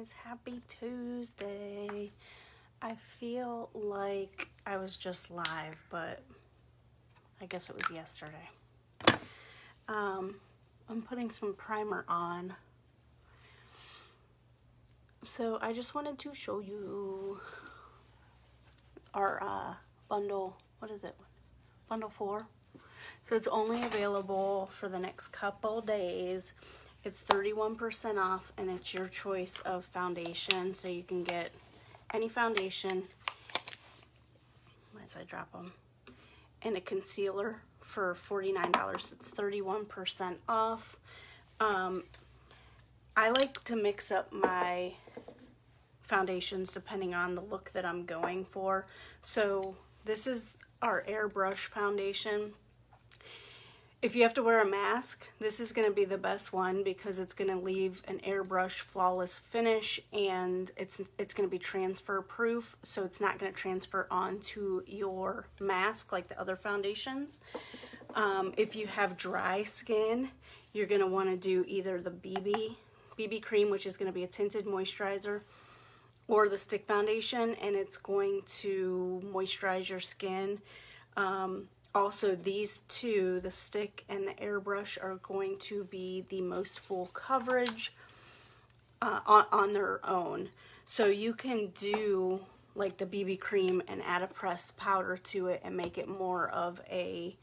guys, happy Tuesday. I feel like I was just live, but I guess it was yesterday. I'm putting some primer on. So I just wanted to show you our bundle, what is it? Bundle 4. So it's only available for the next couple days. It's 31% off, and it's your choice of foundation. So you can get any foundation, as I drop them, and a concealer for $49. It's 31% off. I like to mix up my foundations depending on the look that I'm going for. So this is our airbrush foundation. If you have to wear a mask, this is going to be the best one because it's going to leave an airbrush flawless finish, and it's going to be transfer proof, so it's not going to transfer onto your mask like the other foundations. If you have dry skin, you're going to want to do either the BB cream, which is going to be a tinted moisturizer, or the stick foundation, and it's going to moisturize your skin. Also, these two, the stick and the airbrush, are going to be the most full coverage on their own. So you can do like the BB cream and add a pressed powder to it and make it more of a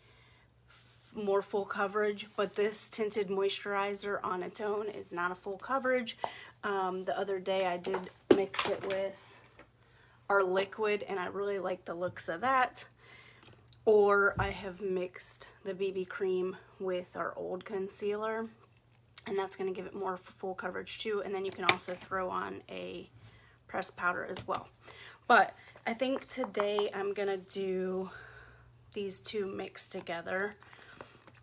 more full coverage. But this tinted moisturizer on its own is not a full coverage. The other day I did mix it with our liquid, and I really like the looks of that. Or I have mixed the BB cream with our old concealer, and that's going to give it more full coverage too. And then you can also throw on a pressed powder as well. But I think today I'm going to do these two mixed together.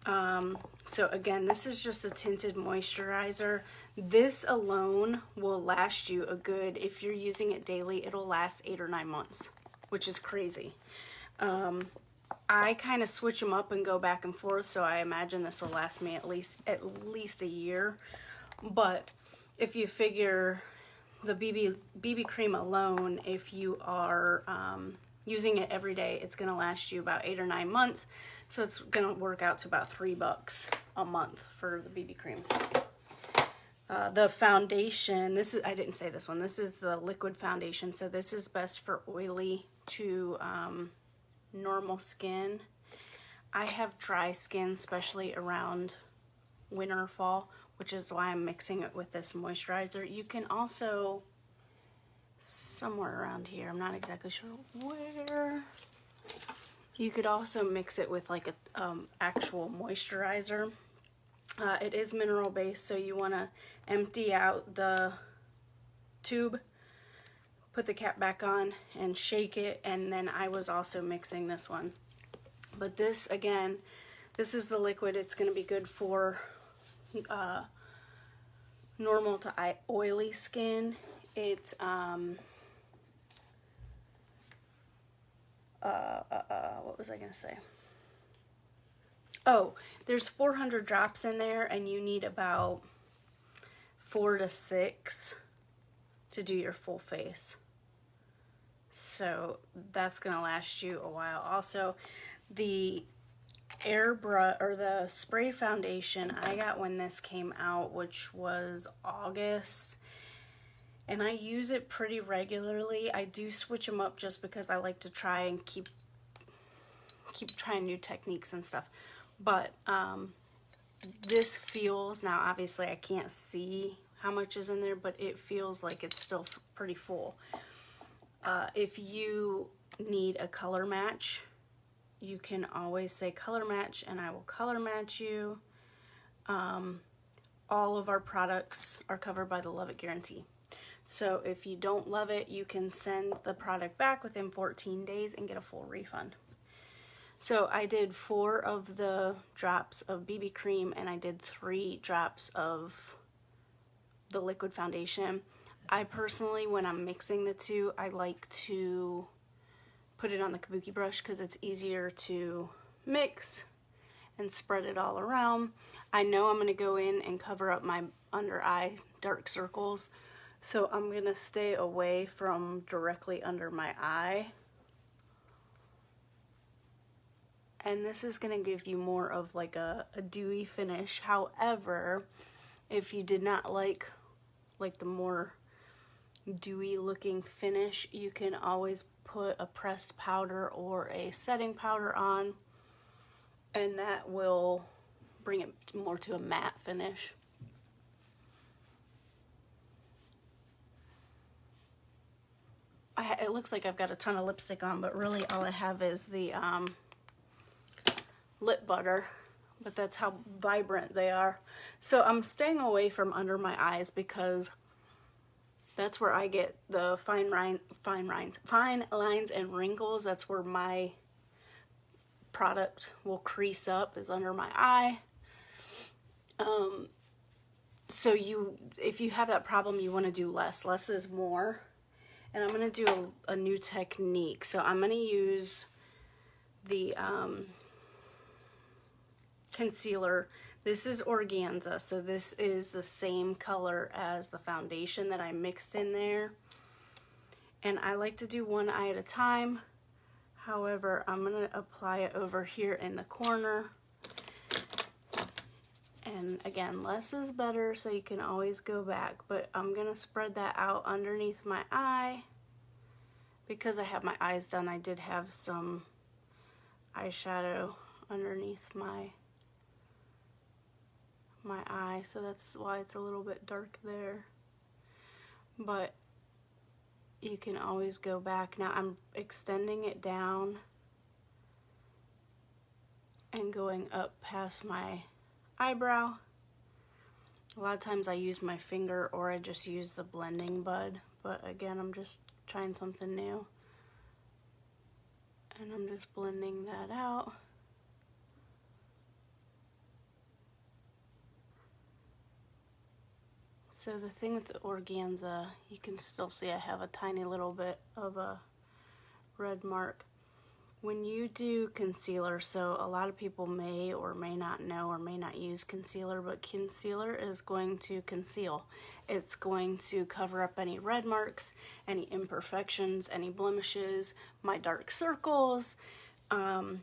So again, this is just a tinted moisturizer. This alone will last you a good, if you're using it daily, it'll last 8 or 9 months, which is crazy. I kind of switch them up and go back and forth, so I imagine this will last me at least a year. But if you figure the BB cream alone, if you are using it every day, it's going to last you about 8 or 9 months. So it's going to work out to about $3 a month for the BB cream. The foundation, I didn't say this one. This is the liquid foundation. So this is best for oily to normal skin. I have dry skin, especially around winter or fall, which is why I'm mixing it with this moisturizer. You can also, somewhere around here, I'm not exactly sure where, you could also mix it with like a actual moisturizer. It is mineral based, so you want to empty out the tube, put the cap back on, and shake it. And then I was also mixing this one. But this, again, this is the liquid. It's going to be good for normal to oily skin. It's what was I going to say? Oh, there's 400 drops in there, and you need about 4 to 6 to do your full face. So that's going to last you a while. Also, the airbrush or the spray foundation I got when this came out, which was August, and I use it pretty regularly. I do switch them up just because I like to try and keep trying new techniques and stuff. But this feels, now obviously I can't see how much is in there, but it feels like it's still pretty full. If you need a color match, you can always say color match, and I will color match you. All of our products are covered by the Love It Guarantee. So if you don't love it, you can send the product back within 14 days and get a full refund. So I did 4 of the drops of BB cream, and I did 3 drops of the liquid foundation. I personally, when I'm mixing the two, I like to put it on the kabuki brush because it's easier to mix and spread it all around. I know I'm going to go in and cover up my under eye dark circles, So I'm going to stay away from directly under my eye. And this is going to give you more of like a dewy finish. However, if you did not like the more dewy looking finish, you can always put a pressed powder or a setting powder on, and that will bring it more to a matte finish. It looks like I've got a ton of lipstick on, but really all I have is the lip butter, but that's how vibrant they are. So I'm staying away from under my eyes because that's where I get the fine lines and wrinkles. That's where my product will crease up, is under my eye. So if you have that problem, you want to do less. Less is more. And I'm going to do a new technique. So I'm going to use the concealer. This is organza, so this is the same color as the foundation that I mixed in there. And I like to do one eye at a time. However, I'm going to apply it over here in the corner. And again, less is better, so you can always go back. But I'm going to spread that out underneath my eye. Because I have my eyes done, I did have some eyeshadow underneath my eye, so that's why it's a little bit dark there. But you can always go back. Now I'm extending it down and going up past my eyebrow. A lot of times I use my finger or I just use the blending bud, but again, I'm just trying something new. And I'm just blending that out. So the thing with the organza, you can still see I have a tiny little bit of a red mark. When you do concealer, so a lot of people may or may not know or may not use concealer, but concealer is going to conceal. It's going to cover up any red marks, any imperfections, any blemishes, my dark circles. I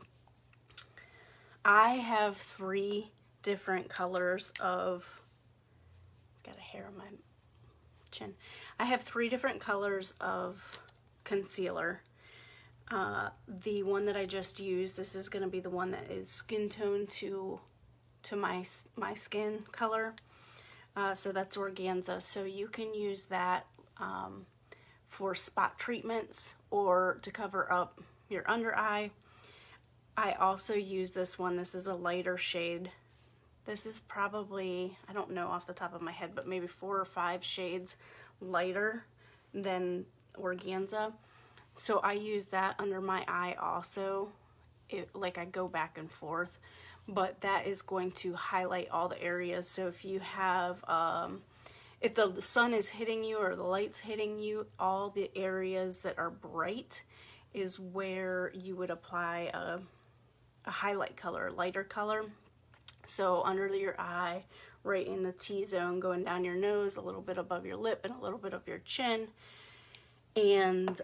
have 3 different colors of, got a hair on my chin. I have 3 different colors of concealer. The one that I just used, this is going to be the one that is skin tone to my skin color. So that's organza. So you can use that for spot treatments or to cover up your under eye. I also use this one. This is a lighter shade. This is probably, I don't know off the top of my head, but maybe 4 or 5 shades lighter than organza. So I use that under my eye also. Like I go back and forth, but that is going to highlight all the areas. So if you have, if the sun is hitting you or the light's hitting you, all the areas that are bright is where you would apply a highlight color, a lighter color. So under your eye, right in the T-zone, going down your nose, a little bit above your lip, and a little bit of your chin. And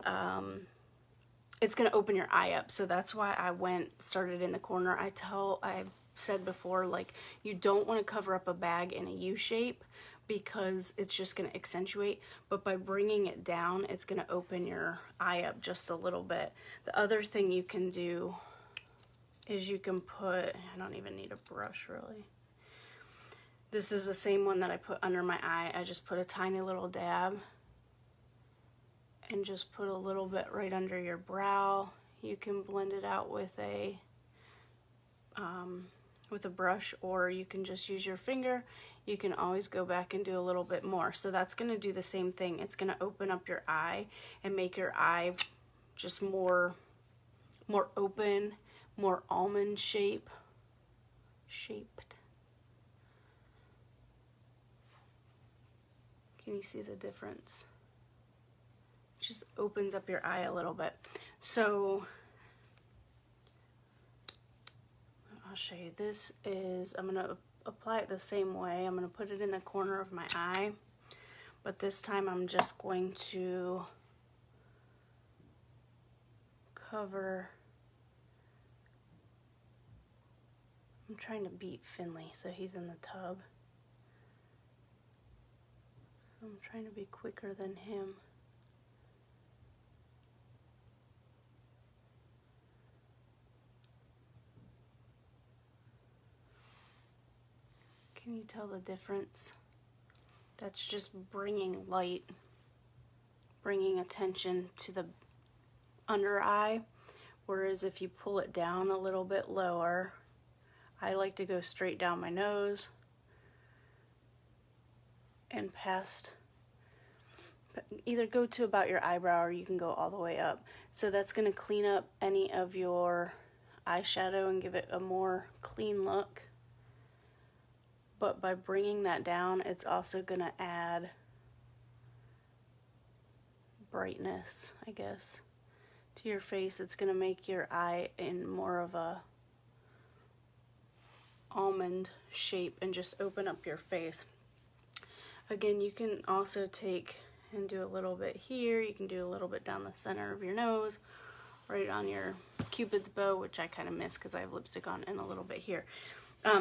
it's going to open your eye up. So that's why I started in the corner. I've said before, like, you don't want to cover up a bag in a U shape because it's just going to accentuate. But by bringing it down, it's going to open your eye up just a little bit. The other thing you can do is you can put, I don't even need a brush really. This is the same one that I put under my eye. I just put a tiny little dab and just put a little bit right under your brow. You can blend it out with a brush, or you can just use your finger. You can always go back and do a little bit more. So that's going to do the same thing. It's going to open up your eye and make your eye just more open, more almond shaped. Can you see the difference? It just opens up your eye a little bit. So I'll show you. This is, I'm going to apply it the same way. I'm going to put it in the corner of my eye, but this time I'm just going to cover. I'm trying to beat Finley, so he's in the tub. So I'm trying to be quicker than him. Can you tell the difference? That's just bringing light, bringing attention to the under eye, whereas if you pull it down a little bit lower, I like to go straight down my nose and past, either go to about your eyebrow or you can go all the way up. So that's going to clean up any of your eyeshadow and give it a more clean look. But by bringing that down, it's also going to add brightness, I guess, to your face. It's going to make your eye in more of a almond shape and just open up your face. Again, you can also take and do a little bit here. You can do a little bit down the center of your nose, right on your Cupid's bow, which I kind of miss because I have lipstick on, and a little bit here.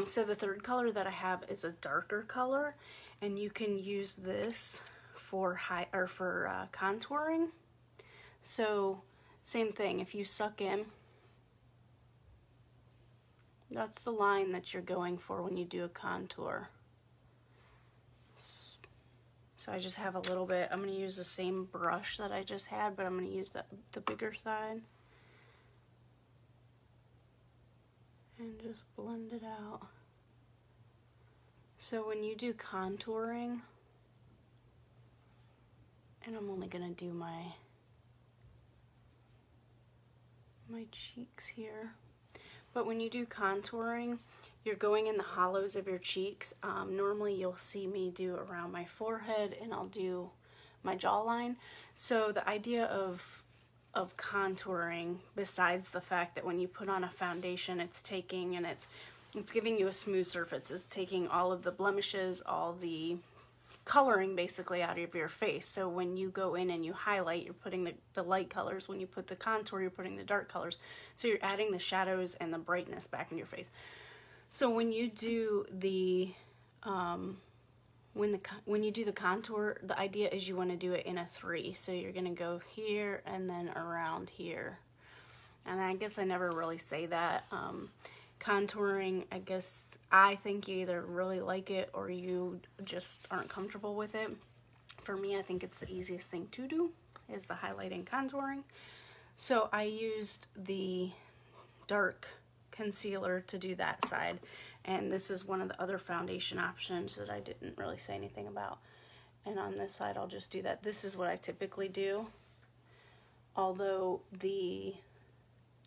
So the third color that I have is a darker color, and you can use this for contouring. So same thing, if you suck in, that's the line that you're going for when you do a contour. So I just have a little bit. I'm going to use the same brush that I just had, but I'm going to use the bigger side. And just blend it out. So when you do contouring, and I'm only going to do my cheeks here, but when you do contouring, you're going in the hollows of your cheeks. Normally you'll see me do around my forehead, and I'll do my jawline. So the idea of contouring, besides the fact that when you put on a foundation, it's taking and it's giving you a smooth surface. It's taking all of the blemishes, all the coloring basically out of your face. So when you go in and you highlight, you're putting the light colors. When you put the contour, you're putting the dark colors. So you're adding the shadows and the brightness back in your face. So when you do the when you do the contour, the idea is you want to do it in a 3. So you're going to go here and then around here. And I guess I never really say that. Contouring, I guess I think you either really like it or you just aren't comfortable with it. For me, I think it's the easiest thing to do, is the highlighting contouring. So I used the dark concealer to do that side, and this is one of the other foundation options that I didn't really say anything about. And on this side I'll just do that. This is what I typically do, although the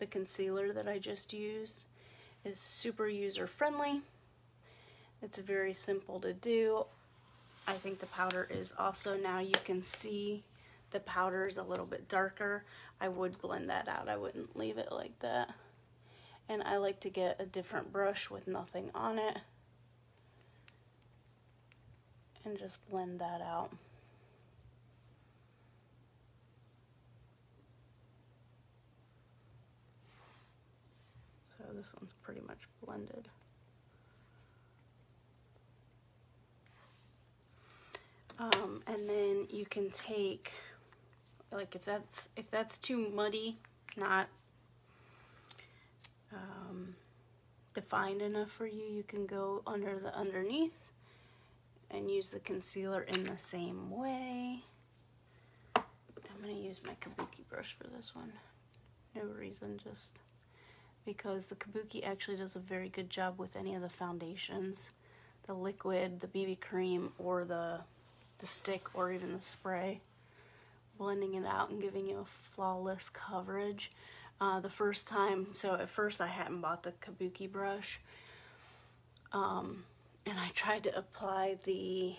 concealer that I just used is super user friendly. It's very simple to do. I think the powder is also, now you can see the powder is a little bit darker. I would blend that out. I wouldn't leave it like that. And I like to get a different brush with nothing on it and just blend that out. So this one's pretty much blended. And then you can take, like, if that's too muddy, not defined enough for you, you can go under the underneath and use the concealer in the same way. I'm going to use my kabuki brush for this one. No reason, just because the kabuki actually does a very good job with any of the foundations, the liquid, the BB cream, or the stick, or even the spray, blending it out and giving you a flawless coverage. The first time, so at first I hadn't bought the kabuki brush, and I tried to apply the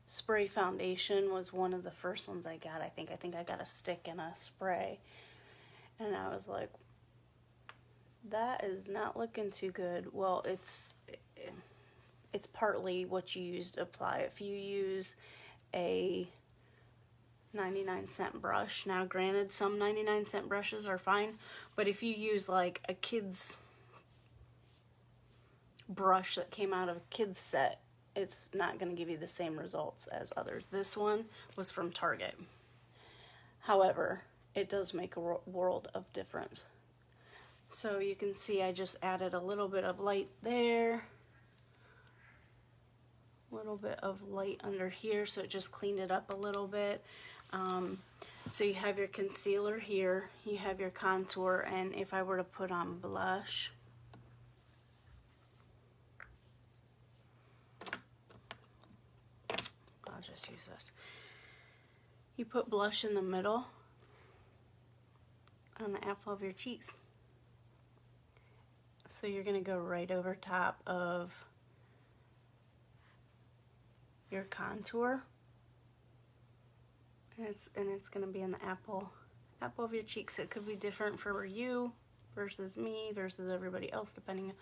spray foundation, was one of the first ones I got. I think I got a stick and a spray, and I was like, that is not looking too good. Well, it's partly what you use to apply. If you use a 99-cent brush. Now granted, some 99-cent brushes are fine, but if you use like a kid's brush that came out of a kid's set, it's not going to give you the same results as others. This one was from Target. However, it does make a world of difference. So you can see I just added a little bit of light there, a little bit of light under here, so it just cleaned it up a little bit. So you have your concealer here, you have your contour, and if I were to put on blush, I'll just use this. You put blush in the middle on the apple of your cheeks. So you're going to go right over top of your contour. And it's going to be in the apple of your cheek. So it could be different for you versus me versus everybody else, depending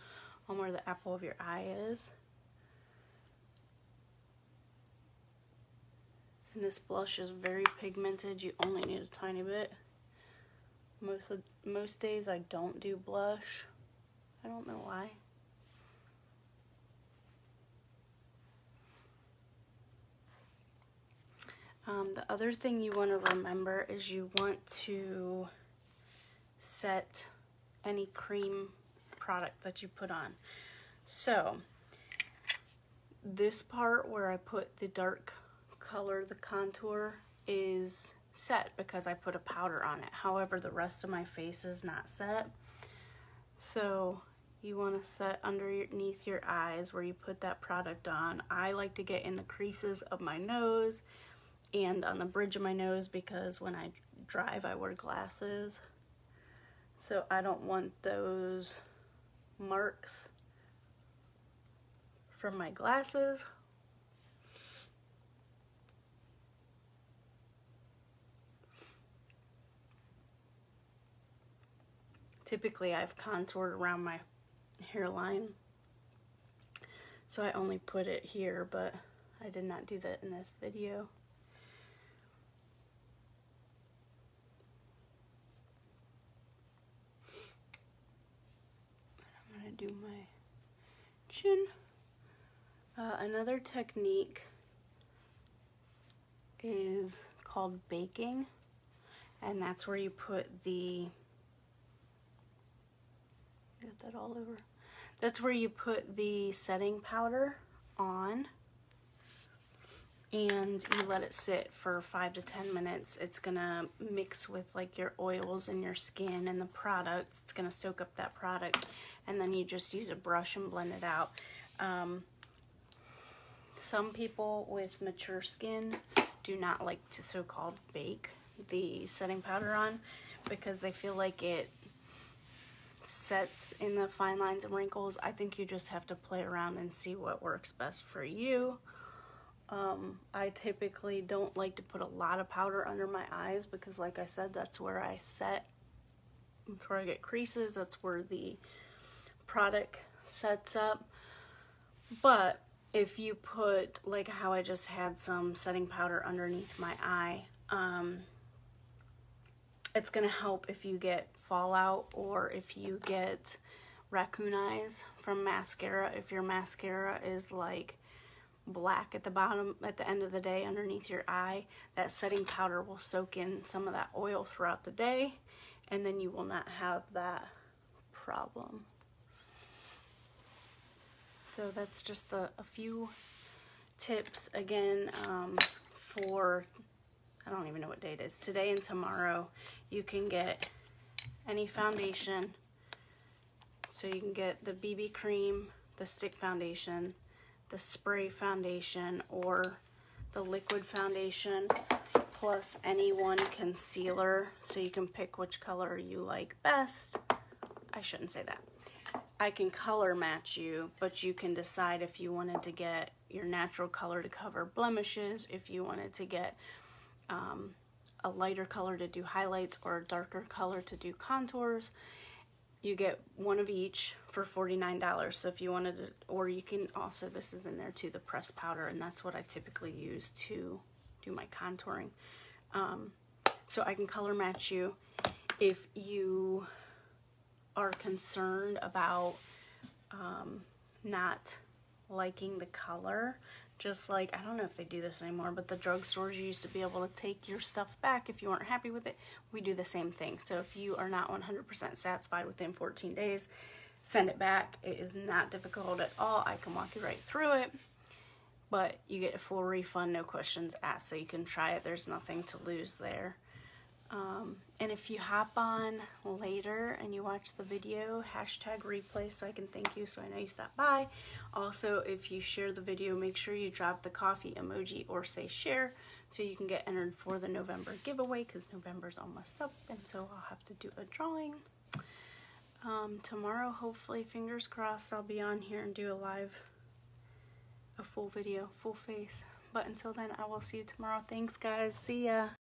on where the apple of your eye is. And this blush is very pigmented. You only need a tiny bit. Most days I don't do blush. I don't know why. The other thing you want to remember is you want to set any cream product that you put on. So this part where I put the dark color, the contour, is set because I put a powder on it. However, the rest of my face is not set. So you want to set underneath your eyes where you put that product on. I like to get in the creases of my nose and on the bridge of my nose because when I drive I wear glasses. So I don't want those marks from my glasses. Typically I've contoured around my hairline, so I only put it here, but I did not do that in this video. I'm going to do my chin. Another technique is called baking, and that's where you put the, get that all over. That's where you put the setting powder on and you let it sit for 5 to 10 minutes. It's gonna mix with like your oils and your skin and the products. It's gonna soak up that product, and then you just use a brush and blend it out. Some people with mature skin do not like to so-called bake the setting powder on because they feel like it sets in the fine lines and wrinkles. I think you just have to play around and see what works best for you. I typically don't like to put a lot of powder under my eyes because, like I said, that's where I set, that's where I get creases, that's where the product sets up. But if you put, like how I just had some setting powder underneath my eye, it's going to help if you get fallout or if you get raccoon eyes from mascara. If your mascara is like black at the bottom, at the end of the day underneath your eye, that setting powder will soak in some of that oil throughout the day, and then you will not have that problem. So that's just a few tips again for, I don't even know what day it is, today and tomorrow. You can get any foundation. So you can get the BB cream, the stick foundation, the spray foundation, or the liquid foundation, plus any one concealer. So you can pick which color you like best. I shouldn't say that. I can color match you, but you can decide if you wanted to get your natural color to cover blemishes, if you wanted to get a lighter color to do highlights or a darker color to do contours. You get one of each for $49. So if you wanted to, or you can also, this is in there too, the pressed powder, and that's what I typically use to do my contouring. So I can color match you. If you are concerned about not liking the color, just like, I don't know if they do this anymore, but the drugstores, you used to be able to take your stuff back if you weren't happy with it. We do the same thing. So if you are not 100% satisfied within 14 days, send it back. It is not difficult at all. I can walk you right through it, but you get a full refund, no questions asked, so you can try it. There's nothing to lose there. And if you hop on later and you watch the video, hashtag replay so I can thank you, so I know you stopped by. Also, if you share the video, make sure you drop the coffee emoji or say share so you can get entered for the November giveaway, because November's almost up, and so I'll have to do a drawing. Tomorrow, hopefully, fingers crossed, I'll be on here and do a full video, full face. But until then, I will see you tomorrow. Thanks, guys. See ya.